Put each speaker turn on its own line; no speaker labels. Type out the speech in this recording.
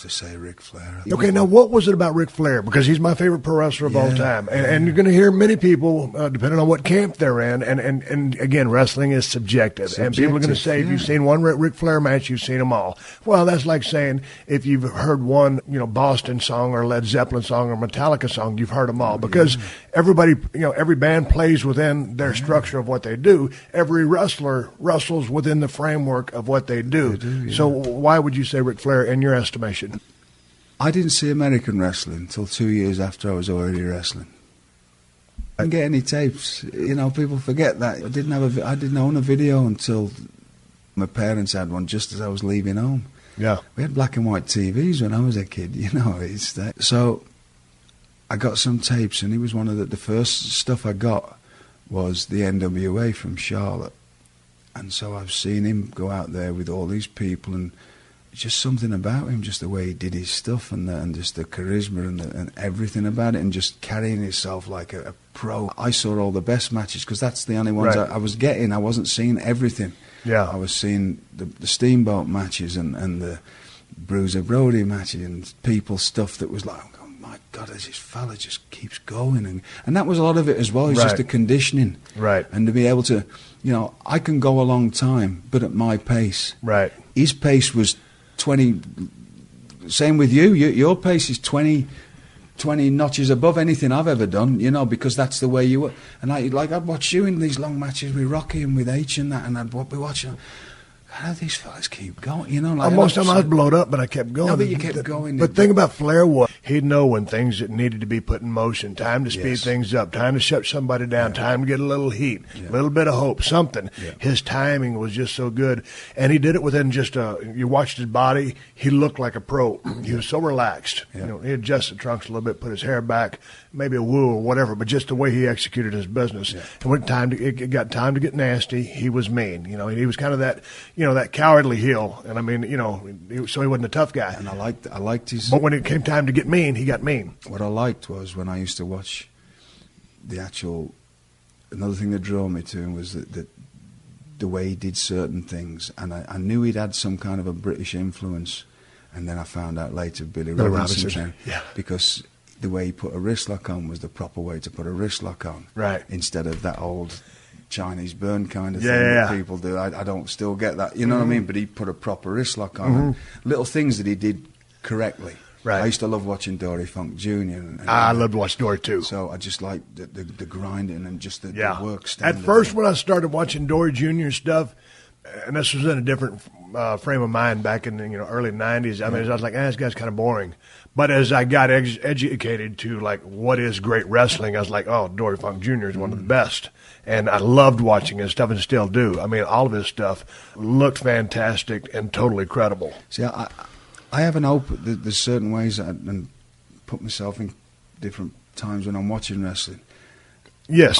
to say Ric Flair.
Okay, now what was it about Ric Flair? Because he's my favorite pro wrestler of all time. And you're going to hear many people, depending on what camp they're in, and again, wrestling is subjective. And people are going to say, if you've seen one Ric Flair match, you've seen them all. Well, that's like saying if you've heard one, Boston song or Led Zeppelin song or Metallica song, you've heard them all. Because everybody, every band plays within their structure of what they do. Every wrestler wrestles within the framework of what they do. So why would you say Ric Flair in your estimation?
I didn't see American wrestling until 2 years after I was already wrestling. I didn't get any tapes. People forget that. I didn't own a video until my parents had one just as I was leaving home.
Yeah.
We had black and white TVs when I was a kid, So I got some tapes, and it was one of the first stuff I got was the NWA from Charlotte. And so I've seen him go out there with all these people, and just something about him, just the way he did his stuff, and just the charisma and everything about it, and just carrying himself like a pro. I saw all the best matches because that's the only ones I was getting. I wasn't seeing everything.
Yeah,
I was seeing the Steamboat matches and the Bruiser Brody matches and people stuff that was like, oh my God, this fella just keeps going, and that was a lot of it as well. It's just the conditioning, and to be able to, I can go a long time, but at my pace.
Right.
His pace was 20. Same with you. Your pace is 20 notches above anything I've ever done, because that's the way you were. And I'd watch you in these long matches with Rocky and with H and that, and I'd be watching. How do these fellas keep going?
Most of them I was blowed up, but I kept going.
No, but you kept going.
But the thing about Flair was he'd know when things that needed to be put in motion, time to speed things up, time to shut somebody down, time to get a little heat, a little bit of hope, something. Yeah. His timing was just so good. And he did it within just you watched his body, he looked like a pro. He was so relaxed.
Yeah.
He adjusted trunks a little bit, put his hair back, maybe a woo or whatever, but just the way he executed his business. Yeah. And when it got time to get nasty, he was mean. He was kind of that, that cowardly heel. And I mean, so he wasn't a tough guy.
And I liked his.
But when it came time to get mean, he got mean.
What I liked was when I used to watch another thing that drew me to him was that the way he did certain things. And I knew he'd had some kind of a British influence. And then I found out later Billy Robinson.
Yeah.
Because the way he put a wrist lock on was the proper way to put a wrist lock on.
Right.
Instead of that old Chinese burn kind of thing that people do. I don't still get that. You know what I mean? But he put a proper wrist lock on. And little things that he did correctly.
Right.
I used to love watching Dory Funk Jr.
I loved to watch Dory too.
So I just liked the grinding and just the work
standard. At first, when I started watching Dory Jr. stuff, and this was in a different frame of mind back in the early 90s, I mean, I was like, this guy's kind of boring. But as I got educated to like what is great wrestling, I was like, oh, Dory Funk Jr. is one of the best. And I loved watching his stuff and still do. I mean, all of his stuff looked fantastic and totally credible.
See, I have an open. There's certain ways I put myself in different times when I'm watching wrestling.
Yes.